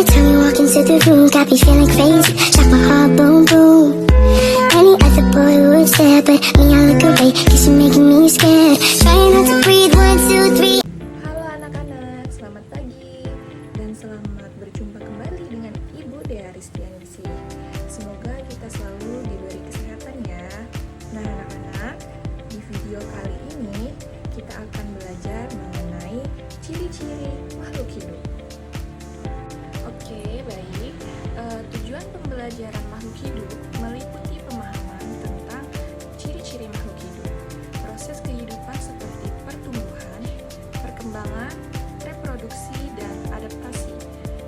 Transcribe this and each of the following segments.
Every time you walk into the room, got me feeling crazy. Shock my heart, boom, boom. Any other boy would stare, but me, I look away, cause you're making me scared. Trying not to breathe, 1, 2, 3. Halo anak-anak, selamat pagi dan selamat berjumpa kembali dengan Ibu Dea Ristiani di sini. Semoga kita selalu diberi kesehatan ya. Nah anak-anak, di video kali ini kita akan belajar mengenai ciri-ciri makhluk hidup. Oke, baik. Tujuan pembelajaran makhluk hidup meliputi pemahaman tentang ciri-ciri makhluk hidup, proses kehidupan seperti pertumbuhan, perkembangan, reproduksi, dan adaptasi,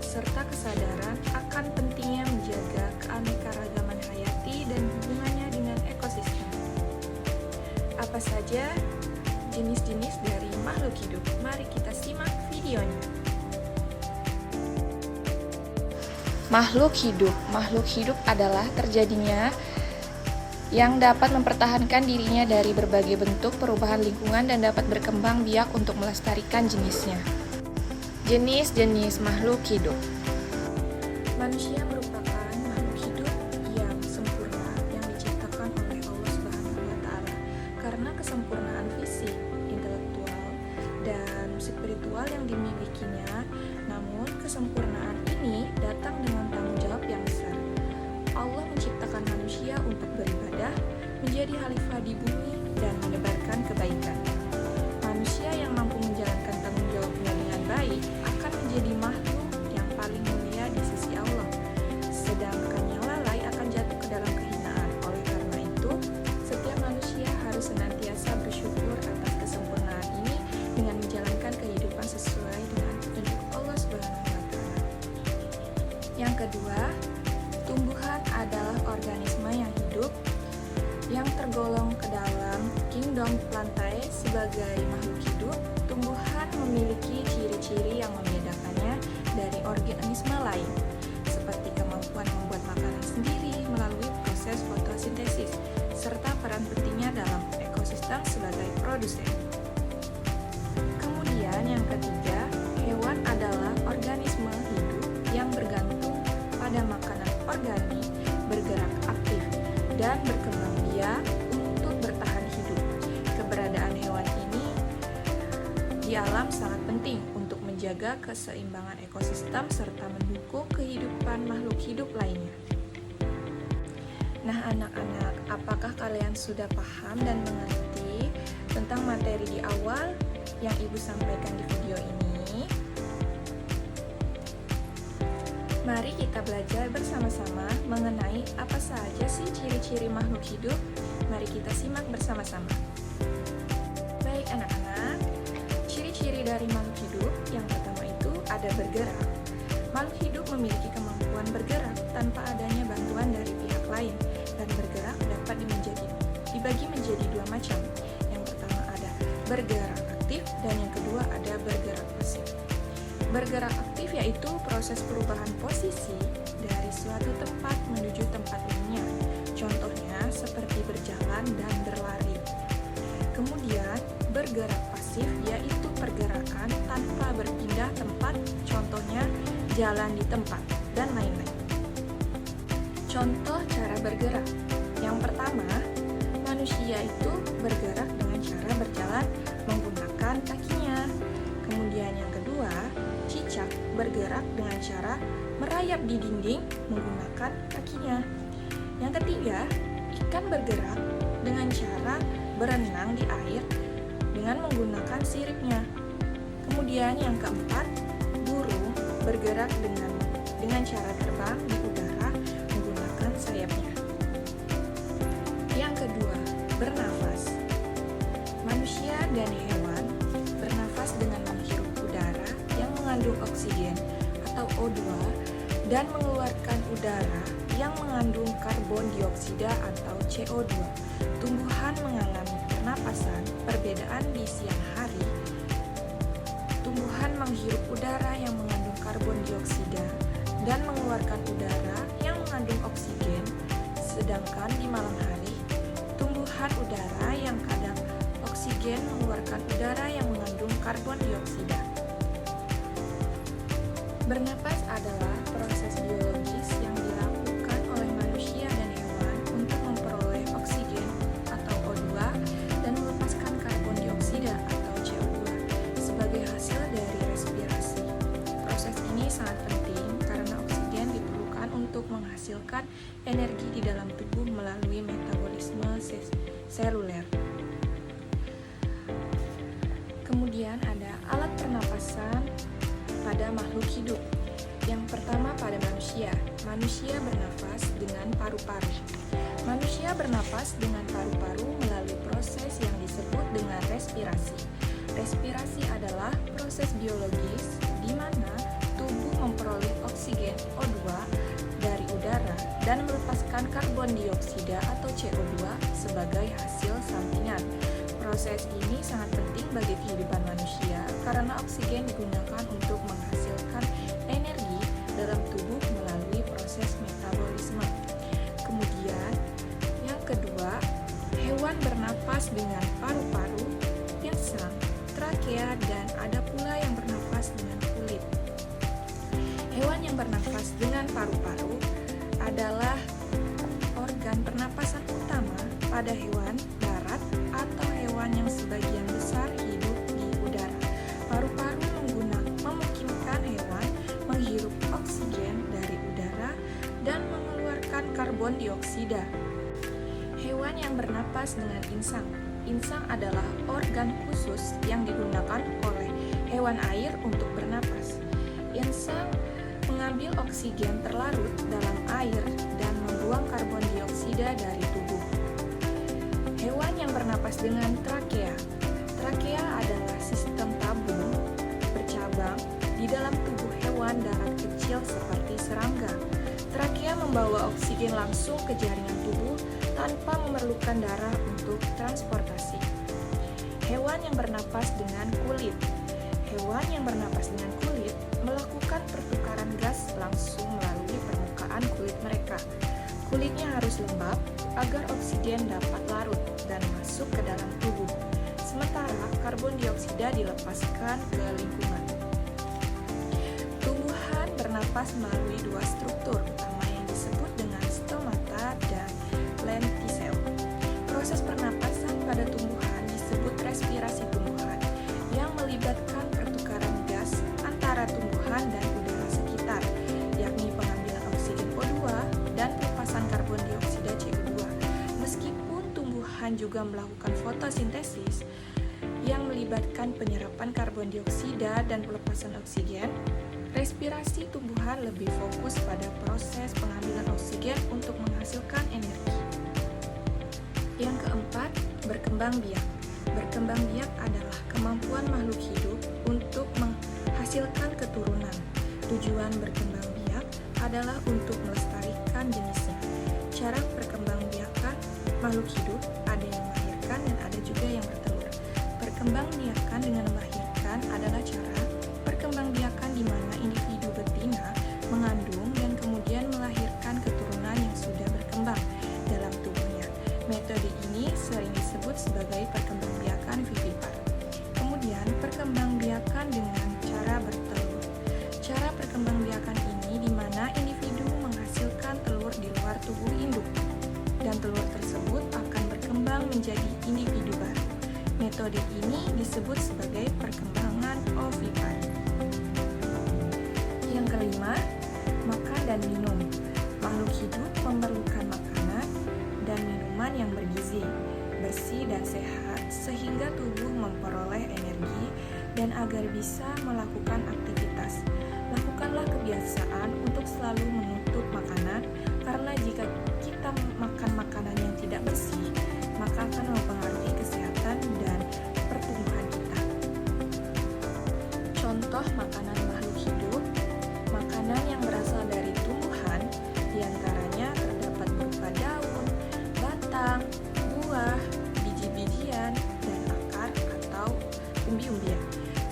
serta kesadaran akan pentingnya menjaga keanekaragaman hayati dan hubungannya dengan ekosistem. Apa saja jenis-jenis dari makhluk hidup? Mari kita simak videonya. Makhluk hidup adalah terjadinya yang dapat mempertahankan dirinya dari berbagai bentuk perubahan lingkungan dan dapat berkembang biak untuk melestarikan jenisnya. Jenis-jenis makhluk hidup. Manusia merupakan makhluk hidup yang sempurna yang diciptakan oleh Allah Subhanahu wa Ta'ala. Karena kesempurnaan fisik, intelektual, dan spiritual yang dimilikinya, namun kesempurnaan ini datang dengan tanggung jawab yang besar. Allah menciptakan manusia untuk beribadah, menjadi khalifah di bumi, dan menebarkan kebaikan. Manusia yang mampu menjalankan tanggung jawabnya dengan baik akan menjadi makhluk yang paling mulia di sisi Allah. Sedangkan yang lalai akan jatuh ke dalam kehinaan. Oleh karena itu, setiap manusia harus senantiasa bersyukur atas kesempurnaan ini dengan menjalankan kehidupan sesuai dengan petunjuk Allah Subhanahu wa Ta'ala. Yang kedua, tumbuhan adalah organisme yang hidup yang tergolong ke dalam kingdom plantae sebagai makhluk hidup. Tumbuhan memiliki ciri-ciri yang membedakannya dari organisme lain, seperti kemampuan membuat makanan sendiri melalui proses fotosintesis, serta peran pentingnya dalam ekosistem sebagai produsen. Kemudian yang ketiga, hewan adalah organisme hidup yang bergantung pada makanan organik, bergerak aktif, dan berkembang biak untuk bertahan hidup. Keberadaan hewan ini di alam sangat penting untuk menjaga keseimbangan ekosistem serta mendukung kehidupan makhluk hidup lainnya. Nah anak-anak, apakah kalian sudah paham dan mengerti tentang materi di awal yang Ibu sampaikan di video ini? Mari kita belajar bersama-sama mengenai apa saja sih ciri-ciri makhluk hidup. Mari kita simak bersama-sama. Baik anak-anak, ciri-ciri dari makhluk hidup yang pertama itu ada bergerak. Makhluk hidup memiliki kemampuan bergerak tanpa adanya bantuan dari pihak lain, dan bergerak dapat dibagi menjadi dua macam. Yang pertama ada bergerak aktif dan yang kedua ada bergerak pasif. Bergerak aktif yaitu proses perubahan posisi dari suatu tempat menuju tempat lainnya. Contohnya seperti berjalan dan berlari. Kemudian bergerak pasif yaitu pergerakan tanpa berpindah tempat. Contohnya jalan di tempat dan lain-lain. Contoh cara bergerak. Yang pertama, manusia itu bergerak dengan cara berjalan menggunakan kakinya. Kemudian yang kedua, cicak bergerak dengan cara merayap di dinding menggunakan kakinya. Yang ketiga, ikan bergerak dengan cara berenang di air dengan menggunakan siripnya. Kemudian yang keempat, burung bergerak dengan cara terbang di udara menggunakan sayapnya. Yang kedua, bernafas. Manusia dan hewan bernafas dengan menghirup udara yang mengandung oksigen atau O2 dan mengeluarkan udara yang mengandung karbon dioksida atau CO2. Tumbuhan mengalami pernapasan. Perbedaan di siang hari, tumbuhan menghirup udara yang mengandung karbon dioksida dan mengeluarkan udara yang mengandung oksigen, sedangkan di malam hari, tumbuhan udara yang kadang oksigen mengeluarkan udara yang mengandung karbon dioksida. Bernapas adalah ini sangat penting karena oksigen diperlukan untuk menghasilkan energi di dalam tubuh melalui metabolisme seluler. Kemudian ada alat pernapasan pada makhluk hidup. Yang pertama pada manusia. Manusia bernafas dengan paru-paru. Manusia bernapas dengan paru-paru melalui proses yang disebut dengan respirasi. Respirasi adalah proses biologis di mana tubuh memperoleh oksigen O2 dari udara dan melepaskan karbon dioksida atau CO2 sebagai hasil sampingan. Proses ini sangat penting bagi kehidupan manusia karena oksigen digunakan untuk menghasilkan energi dalam tubuh melalui proses metabolisme. Kemudian, yang kedua, hewan bernapas dengan paru-paru, insang, trakea, dan ada pula yang bernapas dengan kulit. Hewan yang bernapas dengan paru-paru adalah organ pernapasan utama pada hewan darat atau hewan yang sebagian besar hidup di udara. Paru-paru memungkinkan hewan menghirup oksigen dari udara dan mengeluarkan karbon dioksida. Hewan yang bernapas dengan insang. Insang adalah organ khusus yang digunakan oleh hewan air untuk bernapas. Insang mengambil oksigen terlarut dalam air dan membuang karbon dioksida dari tubuh. Hewan yang bernapas dengan trakea. Trakea adalah sistem tabung bercabang di dalam tubuh hewan darat kecil seperti serangga. Trakea membawa oksigen langsung ke jaringan tubuh tanpa memerlukan darah untuk transportasi. Hewan yang bernapas dengan kulit. Hewan yang bernapas dengan kulit melakukan pertukaran gas langsung melalui permukaan kulit mereka. Kulitnya harus lembab agar oksigen dapat larut dan masuk ke dalam tubuh. Sementara karbon dioksida dilepaskan ke lingkungan. Tumbuhan bernapas melalui dua struktur utama yang disebut dengan stomata dan lentisel. Proses pernapasan pada tumbuhan disebut respirasi tumbuhan yang melibatkan pertukaran gas antara tumbuhan dan udara sekitar, yakni pengambilan oksigen O2 dan pelepasan karbon dioksida CO2. Meskipun tumbuhan juga melakukan fotosintesis yang melibatkan penyerapan karbon dioksida dan pelepasan oksigen, respirasi tumbuhan lebih fokus pada proses pengambilan oksigen untuk menghasilkan energi. Yang keempat, berkembang biak. Berkembang biak adalah kemampuan makhluk hidup untuk menghasilkan keturunan. Tujuan berkembang biak adalah untuk melestarikan jenisnya. Cara perkembangbiakan makhluk hidup ada yang melahirkan dan ada juga yang bertelur. Perkembangbiakan dengan melahirkan adalah cara perkembangbiakan di mana individu betina mengandung dan kemudian melahirkan keturunan yang sudah berkembang dalam tubuhnya. Metode ini sering disebut sebagai perkembangbiakan vivipar. Kemudian perkembangbiakan dengan cara bertelur. Cara perkembangbiakan ini di mana individu menghasilkan telur di luar tubuh induk dan telur tersebut akan berkembang menjadi individu baru. Metode ini disebut sebagai perkembangan ovipar. Yang kelima, makan dan minum. Makhluk hidup memerlukan makanan dan minuman yang bergizi, bersih dan sehat sehingga tubuh memperoleh energi dan agar bisa melakukan aktivitas. Lakukanlah kebiasaan untuk selalu menutup makanan karena jika kita makan makanan yang tidak bersih, maka akan mempengaruhi kesehatan dan pertumbuhan kita. Contoh makanan makhluk hidup, makanan yang berasal dari tumbuhan, diantaranya terdapat berupa daun, batang, buah, biji-bijian, dan akar atau umbi-umbian.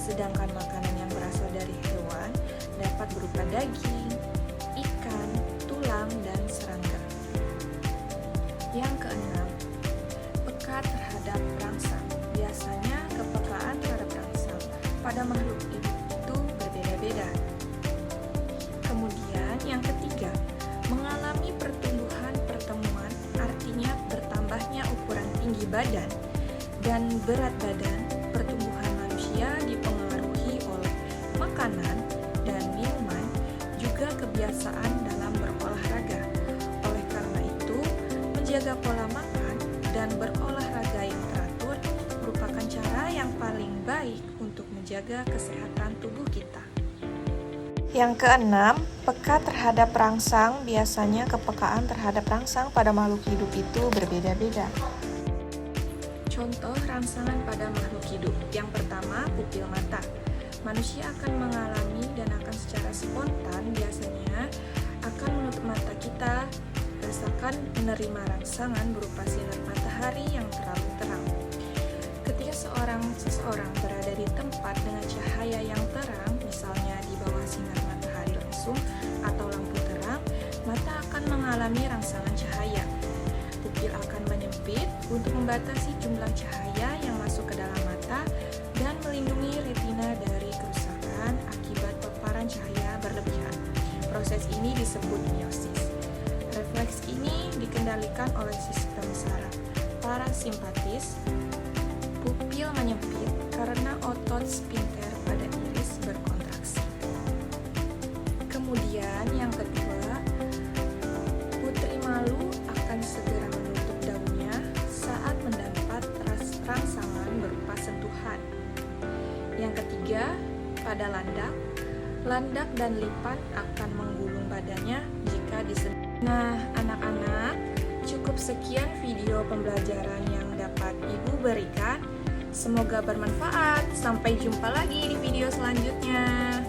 Sedangkan makanan yang berasal dari hewan dapat berupa daging, ikan, tulang, dan serangga. Yang keenam, peka terhadap rangsang. Biasanya kepekaan terhadap rangsang pada makhluk hidup itu berbeda-beda. Kemudian yang ketiga, mengalami pertumbuhan pertemuan, artinya bertambahnya ukuran tinggi badan dan berat badan. Pertumbuhan manusia dipengaruhi oleh makanan dan minuman kebiasaan dalam berolahraga. Oleh karena itu, menjaga pola makan dan berolahraga yang teratur merupakan cara yang paling baik untuk menjaga kesehatan tubuh kita. Yang keenam, peka terhadap rangsang. Biasanya kepekaan terhadap rangsang pada makhluk hidup itu berbeda-beda. Contoh rangsangan pada makhluk hidup. Yang pertama, pupil mata. Manusia akan mengalami dan akan secara spontan biasanya akan menutup mata kita, rasakan menerima rangsangan berupa sinar matahari yang terlalu terang. Ketika seseorang berada di tempat dengan cahaya yang terang, misalnya di bawah sinar matahari langsung atau lampu terang, mata akan mengalami rangsangan cahaya. Pupil akan menyempit untuk membatasi jumlah cahaya yang masuk ke dalam mata dan melindungi retina dari kerusakan akibat paparan cahaya berlebihan. Proses ini disebut miosis. Refleks ini dikendalikan oleh sistem saraf parasimpatis. Pupil menyempit karena otot sphinkter pada iris berkontraksi. Kemudian yang kedua, putri malu akan segera menutup daunnya saat mendapat rangsangan berupa sentuhan. Yang ketiga, pada landak dan lipan akan menggulung badannya jika disentuh. Nah, anak-anak, cukup sekian video pembelajaran yang dapat Ibu berikan. Semoga bermanfaat. Sampai jumpa lagi di video selanjutnya.